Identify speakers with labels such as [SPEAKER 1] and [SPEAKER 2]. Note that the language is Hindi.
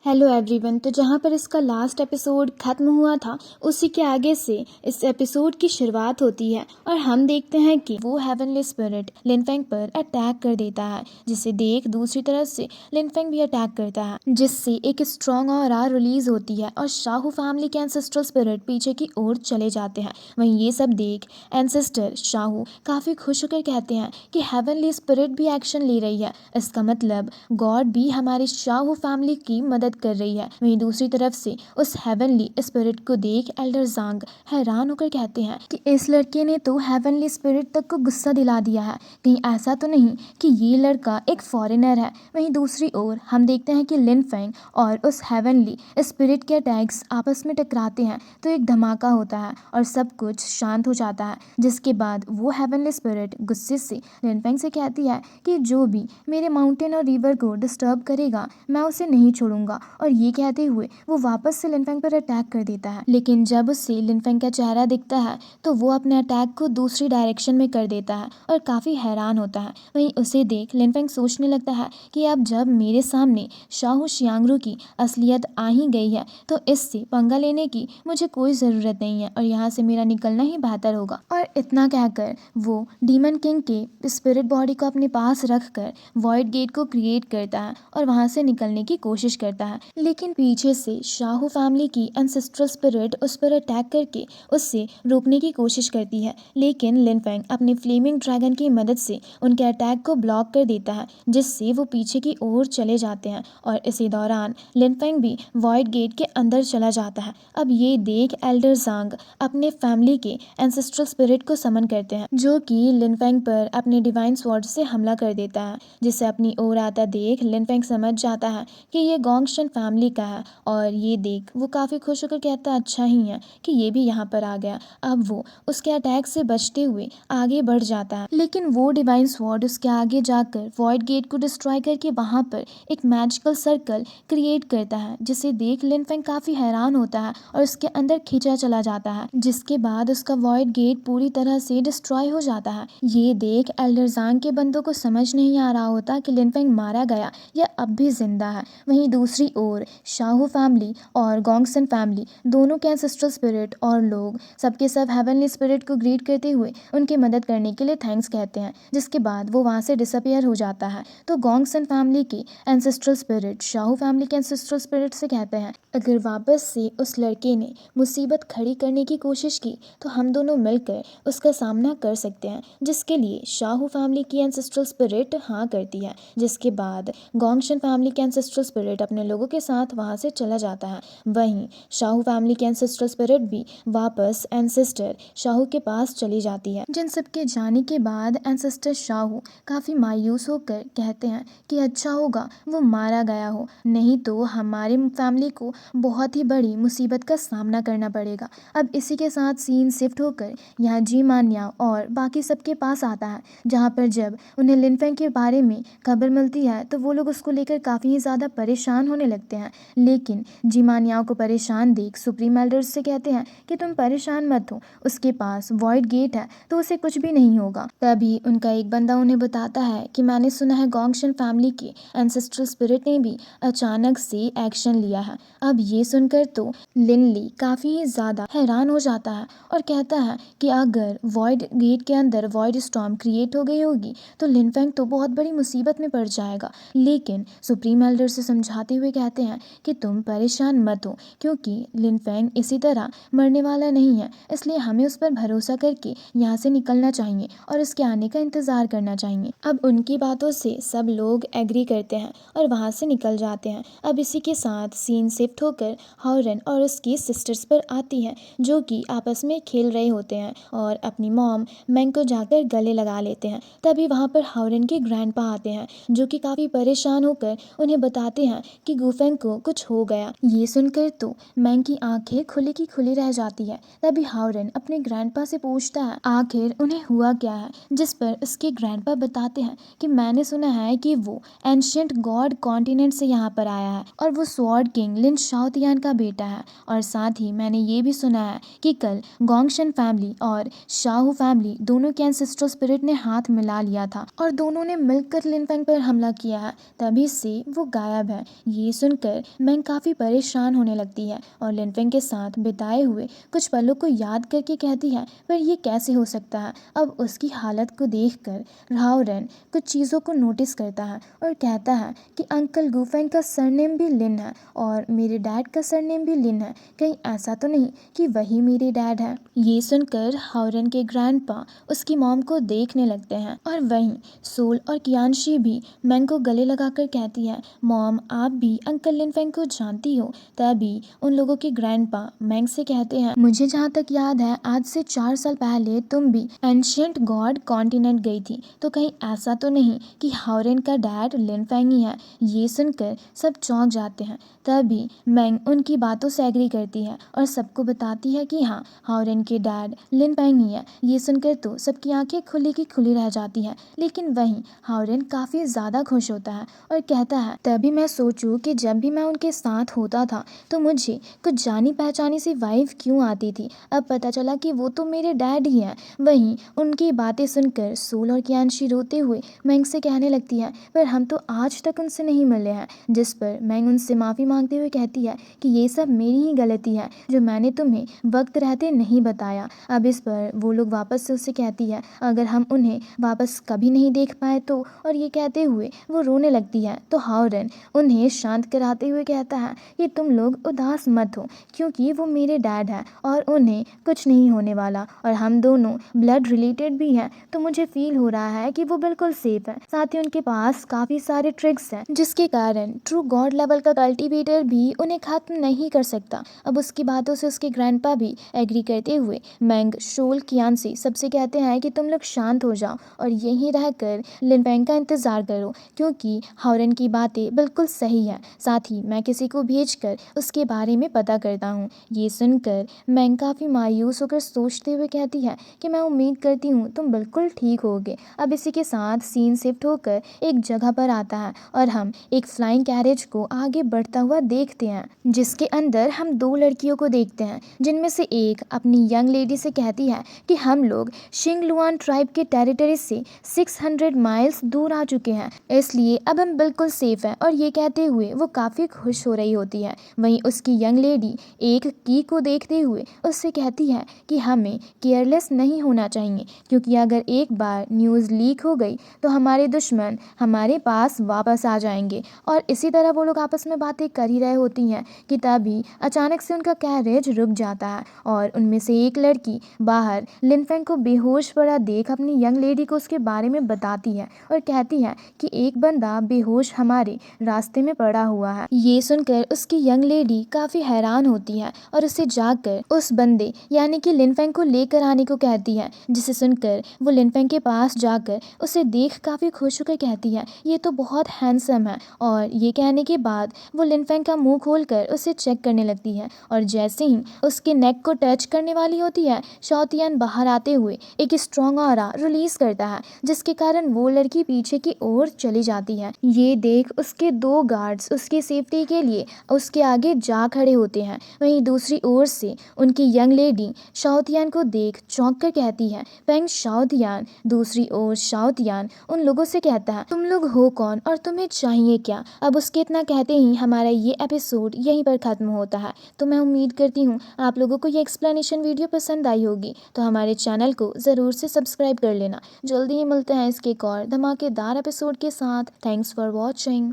[SPEAKER 1] Hello everyone. तो जहाँ पर इसका लास्ट एपिसोड खत्म हुआ था उसी के आगे से इस एपिसोड की शुरुआत होती है और हम देखते हैं कि वो हेवनली स्पिरिट लिनफेंग पर अटैक कर देता है, जिसे देख दूसरी तरफ से लिनफेंग भी अटैक करता है, जिससे एक स्ट्रॉन्ग ऑरा रिलीज होती है और शाहू फैमिली के एंसेस्ट्रल स्पिरिट पीछे की ओर चले जाते हैं। वहीं ये सब देख एंसेस्टर शाहू काफी खुश होकर कहते हैं कि हेवनली स्पिरिट भी एक्शन ले रही है, इसका मतलब गॉड भी हमारी शाहू फैमिली की मदद कर रही है। वहीं दूसरी तरफ से उस हेवनली स्पिरिट को देख एल्डर जांग हैरान होकर कहते हैं कि इस लड़के ने तो हेवनली स्पिरिट तक को गुस्सा दिला दिया है, कहीं ऐसा तो नहीं कि ये लड़का एक फॉरेनर है। वहीं दूसरी ओर हम देखते हैं कि लिनफेंग और उस हेवनली स्पिरिट के अटैक्स आपस में टकराते हैं तो एक धमाका होता है और सब कुछ शांत हो जाता है, जिसके बाद वो हेवनली स्पिरिट गुस्से से लिनफेंग से कहती है कि जो भी मेरे माउंटेन और रिवर को डिस्टर्ब करेगा मैं उसे नहीं छोड़ूंगा, और ये कहते हुए वो वापस से लिनफेंग पर अटैक कर देता है। लेकिन जब उससे लिनफेंग का चेहरा दिखता है तो वो अपने अटैक को दूसरी डायरेक्शन में कर देता है और काफी हैरान होता है। वहीं उसे देख लिनफेंग सोचने लगता है कि अब जब मेरे सामने शाहू शियांगरू की असलियत आ ही गई है तो इससे पंगा लेने की मुझे कोई जरूरत नहीं है और यहाँ से मेरा निकलना ही बेहतर होगा। और इतना कहकर वो डीमन किंग के स्पिरिट बॉडी को अपने पास रखकर वॉइड गेट को क्रिएट करता है और वहां से निकलने की कोशिश करता है। लेकिन पीछे से शाहू फैमिली की एंसेस्ट्रल स्पिरिट उस पर अटैक करके उससे रोकने की कोशिश करती है, लेकिन लिनफेंग अपने फ्लेमिंग ड्रैगन की मदद से उनके अटैक को ब्लॉक कर देता है, जिससे वो पीछे की ओर चले जाते हैं और इसी दौरान लिनफेंग भी वॉइड गेट के अंदर चला जाता है। अब ये देख एल्डर जांग अपने फैमिली के एंसेस्ट्रल स्पिरिट को समन करते हैं, जो कि लिनफेंग पर अपने डिवाइन स्वॉर्ड से हमला कर देता है, जिसे अपनी ओर आता देख लिनफेंग समझ जाता है कि ये गोंगशन फैमिली का है और ये देख वो काफी खुश होकर कहता है अच्छा ही है कि ये भी यहाँ पर आ गया। अब वो उसके अटैक से बचते हुए आगे बढ़ जाता है, लेकिन वो डिवाइन स्वॉर्ड उसके आगे जाकर वॉइड गेट को डिस्ट्रॉय करके वहां पर एक मैजिकल सर्कल क्रिएट करता है, जिसे देख लिनफेंग काफी हैरान होता है और उसके अंदर खींचा चला जाता है, जिसके बाद उसका वॉइड गेट पूरी तरह से डिस्ट्रॉय हो जाता है। ये देख एल्डर जांग के बंदों को समझ नहीं आ रहा होता कि लिनफेंग मारा गया या अब भी जिंदा है। वहीं दूसरी ओर शाहू फैमिली और गोंगसन फैमिली दोनों के एंसेस्ट्रल स्पिरिट और लोग सबके सब हेवनली स्पिरिट को ग्रीट करते हुए उनकी मदद करने के लिए थैंक्स कहते हैं, जिसके बाद वो वहां से डिसअपियर हो जाता है। तो गोंगसन फैमिली के एंसेस्ट्रल स्पिरिट शाहू फैमिली के एंसेस्ट्रल स्पिरिट से कहते हैं अगर वापस से उस लड़के ने मुसीबत खड़ी करने की कोशिश की तो हम दोनों मिलकर उसका सामना कर सकते हैं, जिसके लिए शाहू फैमिली की एंसेस्ट्रल स्पिरिट हाँ करती है, जिसके बाद गोंगशन फैमिली के एंसेस्ट्रल स्पिरिट अपने लोगों के साथ वहां से चला जाता है। वहीं शाहू फैमिली के एंसेस्ट्रल स्पिरिट भी वापस एंसेस्टर शाहू के पास चली जाती है। जिन सबके जाने के बाद एंसेस्टर शाहू काफी मायूस होकर कहते हैं कि अच्छा होगा वो मारा गया हो, नहीं तो हमारे फैमिली को बहुत ही बड़ी मुसीबत का सामना करना पड़ेगा। अब इसी के साथ सीन शिफ्ट होकर यहाँ जी मान्या और बाकी सबके पास आता है, जहाँ पर जब उन्हें लिनफेंग के बारे में खबर मिलती है तो वो लोग उसको लेकर काफ़ी ही ज़्यादा परेशान होने लगते हैं। लेकिन जी मान्याओं को परेशान देख सुप्रीम एल्डर्स से कहते हैं कि तुम परेशान मत हो, उसके पास वॉइड गेट है तो उसे कुछ भी नहीं होगा। तभी उनका एक बंदा उन्हें बताता है कि मैंने सुना है गोंगशन फैमिली के एंसेस्ट्रल स्पिरिट ने भी अचानक से एक्शन लिया है। अब ये सुनकर तो लिनली काफ़ी ही ज़्यादा हैरान हो जाता है और कहता है कि अगर वॉइड गेट के अंदर वॉइड स्टॉर्म क्रिएट हो गई होगी तो लिनफेंग तो बहुत बड़ी मुसीबत में पड़ जाएगा। लेकिन सुप्रीम एल्डर से समझाते हुए कहते हैं कि तुम परेशान मत हो, क्योंकि लिनफेंग इसी तरह मरने वाला नहीं है, इसलिए हमें उस पर भरोसा करके यहाँ से निकलना चाहिए और उसके आने का इंतजार करना चाहिए। अब उनकी बातों से सब लोग एग्री करते हैं और वहाँ से निकल जाते हैं। अब इसी के साथ सीन शिफ्ट होकर हॉरन और उसकी सिस्टर्स पर आती है, जो कि आपस में खेल रहे होते हैं और अपनी मॉम मैंग को जाकर गले लगा लेते हैं। तभी वहाँ पर हॉरन के ग्रैंडपा आते हैं, जो कि काफी परेशान होकर उन्हें बताते हैं कि गुफेंग को कुछ हो गया। ये सुनकर तो मैंग की आंखें खुली की खुली रह जाती है। तभी हॉरन अपने ग्रैंडपा से पूछता है आखिर उन्हें हुआ क्या है, जिस पर उसके ग्रैंडपा बताते हैं कि मैंने सुना है कि वो एंशिएंट गॉड कॉन्टिनेंट से यहाँ पर आया है और वो स्वॉर्ड किंग लिन शाओतियान का बेटा है, और साथ ही मैंने ये भी सुना है कि कल गोंगशन फैमिली और शाहू फैमिली दोनों के एंसेस्ट्रल स्पिरिट ने हाथ मिला लिया था और दोनों ने मिलकर लिनफेंग पर हमला किया है, तभी से वो गायब है। ये सुनकर मैंग काफ़ी परेशान होने लगती है और लिनफेंग के साथ बिताए हुए कुछ पलों को याद करके कहती है पर ये कैसे हो सकता है। अब उसकी हालत को देखकर राओरेन कुछ चीज़ों को नोटिस करता है और कहता है कि अंकल गुफेंग का सरनेम भी लिन है और मेरे डैड का सरनेम भी लिन है। कहीं ऐसा तो नहीं कि वही मेरे डैड है। ये सुनकर हाओरेन के ग्रैंडपा उसकी मॉम को देखने लगते हैं और वहीं सोल और कियानशी भी मैंग को गले लगाकर कहती है मॉम आप भी अंकल लिनफेंग को जानती हो। तभी उन लोगों के ग्रैंडपा मैंग से कहते हैं मुझे जहाँ तक याद है आज से 4 साल पहले तुम भी एंशियंट गॉड कॉन्टिनेंट गई थी, तो कहीं ऐसा तो नहीं कि हाओरेन का डैड लिनफेंग ही है। ये सुनकर सब चौंक जाते हैं। तभी मैंग उनकी बातों से एग्री करती है और सबको बताती है कि हाँ हाओरेन के डैड लिनफेंग ही है। ये सुनकर तो सबकी आंखें खुली की खुली रह जाती हैं, लेकिन वहीं हाओरेन काफ़ी ज़्यादा खुश होता है और कहता है तभी मैं सोचूं कि जब भी मैं उनके साथ होता था तो मुझे कुछ जानी पहचानी सी वाइफ क्यों आती थी। अब पता चला कि वो तो मेरे डैड ही हैं। वहीं उनकी बातें सुनकर सोल और कियानशी रोते हुए मैंग से कहने लगती है पर हम तो आज तक उनसे नहीं मिले हैं। जिस पर मैंग उनसे माफ़ी मांगते हुए कहती है कि ये सब मेरी ही गलती है जो मैंने तुम्हें वक्त रहते नहीं बताया। अब इस पर वो लोग वापस से उससे कहती है अगर हम उन्हें वापस कभी नहीं देख पाए तो, और ये कहते हुए वो रोने लगती है। तो हाओरेन उन्हें शांत कराते हुए कहता है कि तुम लोग उदास मत हो क्योंकि वो मेरे डैड है और उन्हें कुछ नहीं होने वाला और हम दोनों ब्लड रिलेटेड भी हैं, तो मुझे फील हो रहा है कि वो बिल्कुल सेफ है। साथ ही उनके पास काफ़ी सारे ट्रिक्स हैं जिसके कारण ट्रू गॉड लेवल का कल्टीवेटर भी उन्हें खत्म नहीं कर सकता। अब उसकी बातों से उसके ग्रैंडपा भी एग्री करते हुए मैंग शोल कियानशी सबसे कहते हैं कि तुम लोग शांत हो जाओ और यहीं रहकर लिनफेंग का इंतज़ार करो क्योंकि हाओरेन की बातें बिल्कुल सही है। साथ ही मैं किसी को भेजकर उसके बारे में पता करता हूँ। ये सुनकर मैंग काफ़ी मायूस होकर सोचते हुए कहती है कि मैं उम्मीद करती हूँ तुम बिल्कुल ठीक होगे। अब इसी के साथ सीन शिफ्ट होकर एक जगह पर आता है और हम एक फ्लाइंग कैरेज को आगे बढ़ता हुआ देखते हैं जिसके अंदर हम 2 लड़कियों को देखते हैं जिनमें से एक अपनी यंग लेडी से कहती है कि हम लोग शिंगलुआन ट्राइब के टेरिटरी से 600 माइल्स दूर आ चुके हैं, इसलिए अब हम बिल्कुल सेफ हैं। और ये कहते हुए वो काफ़ी खुश हो रही होती है। वहीं उसकी यंग लेडी एक की को देखते हुए उससे कहती है कि हमें केयरलेस नहीं होना चाहिए क्योंकि अगर एक बार न्यूज़ लीक हो गई तो हमारे दुश्मन हमारे पास वापस आ जाएंगे। और इसी तरह वो लोग आपस में बातें कर ही रहे होती हैं कि तभी अचानक से उनका कैरेज रुक जाता है और उनमें से एक लड़की बाहर लिनफेंग को बेहोश पड़ा देख अपनी यंग लेडी को उसके बारे में बताती है और कहती है कि एक बंदा बेहोश हमारे रास्ते में पड़ा हुआ है। ये सुनकर उसकी यंग लेडी काफ़ी हैरान होती है और उसे जाकर उस बंदे यानी कि लिनफेंग को लेकर आने को कहती है, जिसे सुनकर वो लिनफेंग के पास जाकर उसे देख काफ़ी खुश होकर कहती है ये तो बहुत हैंडसम है। और ये कहने के बाद वो लिनफेंग का मुंह खोलकर उसे चेक करने लगती है और जैसे ही उसके नेक को टच करने वाली होती है शाओतियान बाहर आते हुए एक स्ट्रॉन्ग ऑरा रिलीज करता है जिसके कारण वो लड़की पीछे की ओर चली जाती है। ये देख उसके 2 गार्ड्स उसकी सेफ्टी के लिए उसके आगे जा खड़े होते हैं। वहीं दूसरी ओर से उनकी यंग लेडी शाओतियान को देख चौंक कर कहती है फेंग शाओतियान। दूसरी ओर शाओतियान उन लोगों से कहता है तुम लोग हो कौन और तुम्हें चाहिए क्या। अब उसके इतना कहते ही हमारा ये एपिसोड यहीं पर खत्म होता है। तो मैं उम्मीद करती हूँ आप लोगों को ये एक्सप्लेनेशन वीडियो पसंद आई होगी, तो हमारे चैनल को ज़रूर से सब्सक्राइब कर लेना। जल्दी ही मिलते हैं इसके एक और धमाकेदार एपिसोड के साथ। Thanks for watching.